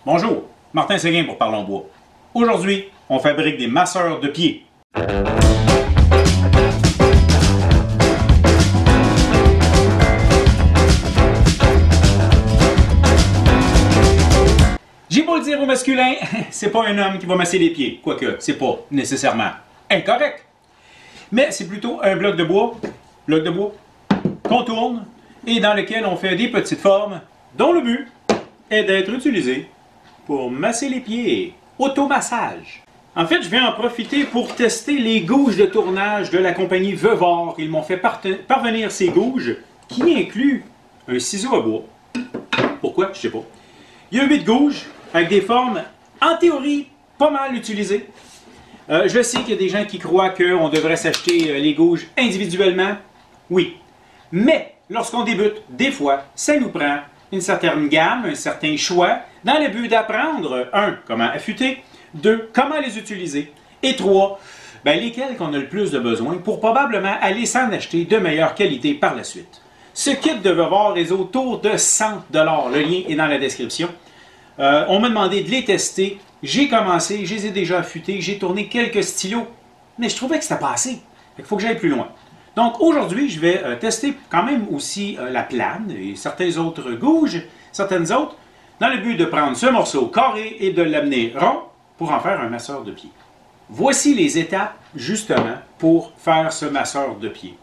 Bonjour, Martin Séguin pour Parlons Bois. Aujourd'hui, on fabrique des masseurs de pieds. J'ai beau le dire au masculin, c'est pas un homme qui va masser les pieds, quoique c'est pas nécessairement incorrect. Mais c'est plutôt un bloc de bois qu'on tourne et dans lequel on fait des petites formes dont le but est d'être utilisé pour masser les pieds. Automassage. En fait, je vais en profiter pour tester les gouges de tournage de la compagnie Veuvard. Ils m'ont fait parvenir ces gouges qui incluent un ciseau à bois. Pourquoi? Je sais pas. Il y a 8 gouges avec des formes, en théorie, pas mal utilisées. Je sais qu'il y a des gens qui croient qu'on devrait s'acheter les gouges individuellement. Oui. Mais, lorsqu'on débute, des fois, ça nous prend une certaine gamme, un certain choix, dans le but d'apprendre, 1, comment affûter, 2, comment les utiliser, et 3, lesquels qu'on a le plus de besoin pour probablement aller s'en acheter de meilleure qualité par la suite. Ce kit de Veuvard est autour de 100 $. Le lien est dans la description. On m'a demandé de les tester. J'ai commencé, je les ai déjà affûtés, j'ai tourné quelques stylos, mais je trouvais que c'était pas assez. Il faut que j'aille plus loin. Donc aujourd'hui, je vais tester quand même aussi la plane et certains autres gouges, certaines autres, dans le but de prendre ce morceau carré et de l'amener rond pour en faire un masseur de pied. Voici les étapes, justement, pour faire ce masseur de pied.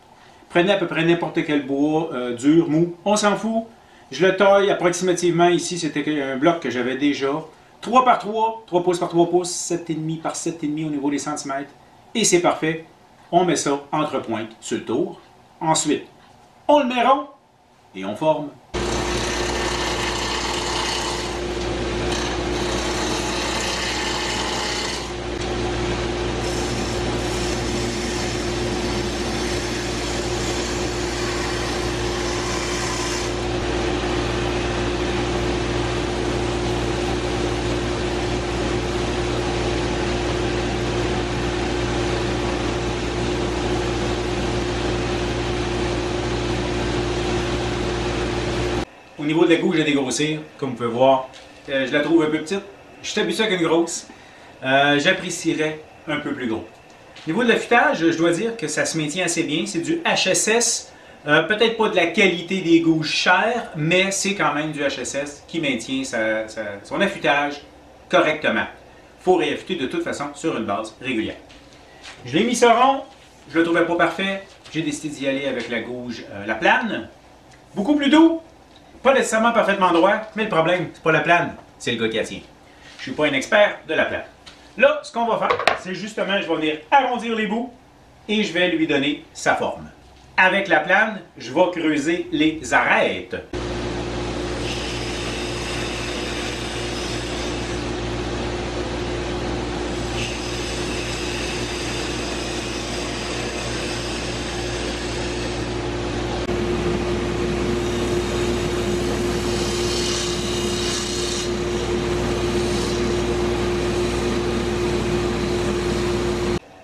Prenez à peu près n'importe quel bois, dur, mou, on s'en fout. Je le taille approximativement, ici c'était un bloc que j'avais déjà. 3 par 3, 3 pouces par 3 pouces, 7,5 par 7,5 au niveau des centimètres. Et c'est parfait. On met ça entre pointes sur le tour. Ensuite, on le met rond et on forme. Au niveau de la gouge à dégrossir, comme vous pouvez voir, je la trouve un peu petite. Je suis habitué avec une grosse. J'apprécierais un peu plus gros. Au niveau de l'affûtage, je dois dire que ça se maintient assez bien. C'est du HSS. Peut-être pas de la qualité des gouges chères, mais c'est quand même du HSS qui maintient son affûtage correctement. Il faut réaffûter de toute façon sur une base régulière. Je l'ai mis ça rond. Je le trouvais pas parfait. J'ai décidé d'y aller avec la gouge, la plane. Beaucoup plus doux. Pas nécessairement parfaitement droit, mais le problème, c'est pas la plane, c'est le gars qui la tient. Je suis pas un expert de la plane. Là, ce qu'on va faire, c'est justement, je vais venir arrondir les bouts et je vais lui donner sa forme. Avec la plane, je vais creuser les arêtes.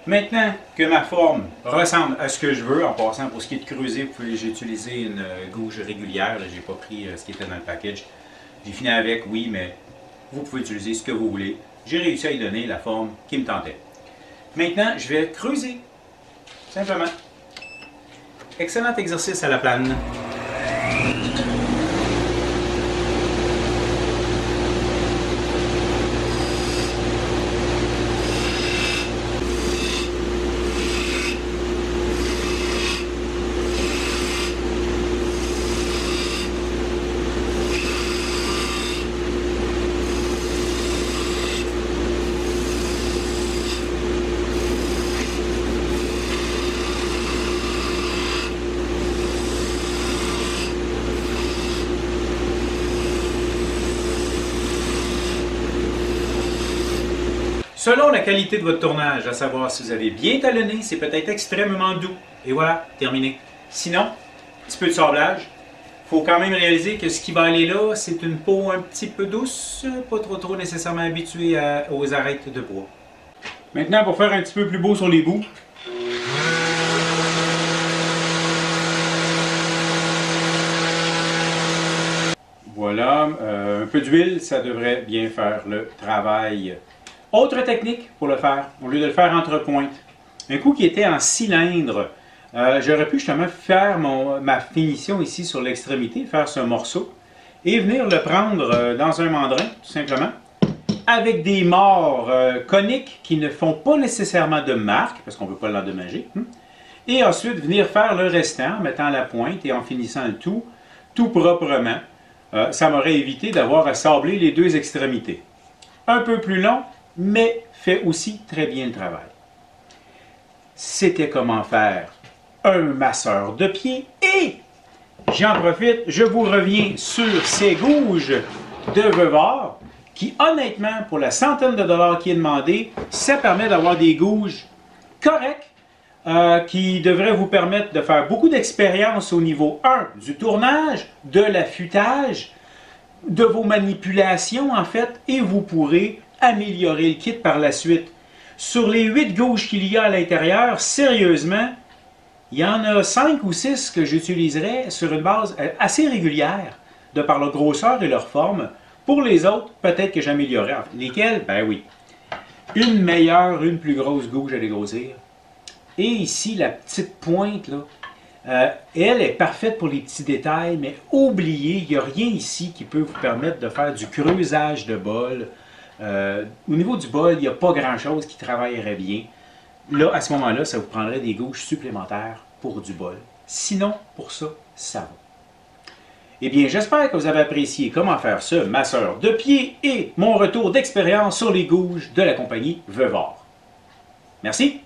Maintenant que ma forme ressemble à ce que je veux, en passant pour ce qui est de creuser, j'ai utilisé une gouge régulière, je n'ai pas pris ce qui était dans le package. J'ai fini avec, oui, mais vous pouvez utiliser ce que vous voulez. J'ai réussi à y donner la forme qui me tentait. Maintenant, je vais creuser, simplement. Excellent exercice à la plane. Selon la qualité de votre tournage, à savoir si vous avez bien talonné, c'est peut-être extrêmement doux. Et voilà, terminé. Sinon, un petit peu de sablage. Il faut quand même réaliser que ce qui va aller là, c'est une peau un petit peu douce, pas trop nécessairement habituée aux arêtes de bois. Maintenant, pour faire un petit peu plus beau sur les bouts, Voilà, un peu d'huile, ça devrait bien faire le travail. Autre technique pour le faire, au lieu de le faire entre pointes, un coup qui était en cylindre, j'aurais pu justement faire ma finition ici sur l'extrémité, faire ce morceau, et venir le prendre dans un mandrin, tout simplement, avec des morts coniques qui ne font pas nécessairement de marque, parce qu'on ne peut pas l'endommager, et ensuite venir faire le restant en mettant la pointe et en finissant le tout proprement. Ça m'aurait évité d'avoir à sabler les deux extrémités. Un peu plus long, mais fait aussi très bien le travail. C'était comment faire un masseur de pied et j'en profite, je vous reviens sur ces gouges de Veuvard qui, honnêtement, pour la centaine de dollars qui est demandé, ça permet d'avoir des gouges corrects qui devraient vous permettre de faire beaucoup d'expérience au niveau 1 du tournage, de l'affûtage, de vos manipulations en fait, et vous pourrez améliorer le kit par la suite. Sur les 8 gouges qu'il y a à l'intérieur, sérieusement, il y en a 5 ou 6 que j'utiliserai sur une base assez régulière, de par leur grosseur et leur forme. Pour les autres, peut-être que j'améliorerai. Lesquels? Ben oui. Une meilleure, une plus grosse gouge à dégrossir. Et ici, la petite pointe, là, elle est parfaite pour les petits détails, mais oubliez, il n'y a rien ici qui peut vous permettre de faire du creusage de bol. Au niveau du bol, il n'y a pas grand-chose qui travaillerait bien. Là, à ce moment-là, ça vous prendrait des gouges supplémentaires pour du bol. Sinon, pour ça, ça va. Eh bien, j'espère que vous avez apprécié comment faire ce masseur de pied et mon retour d'expérience sur les gouges de la compagnie Veuvard. Merci!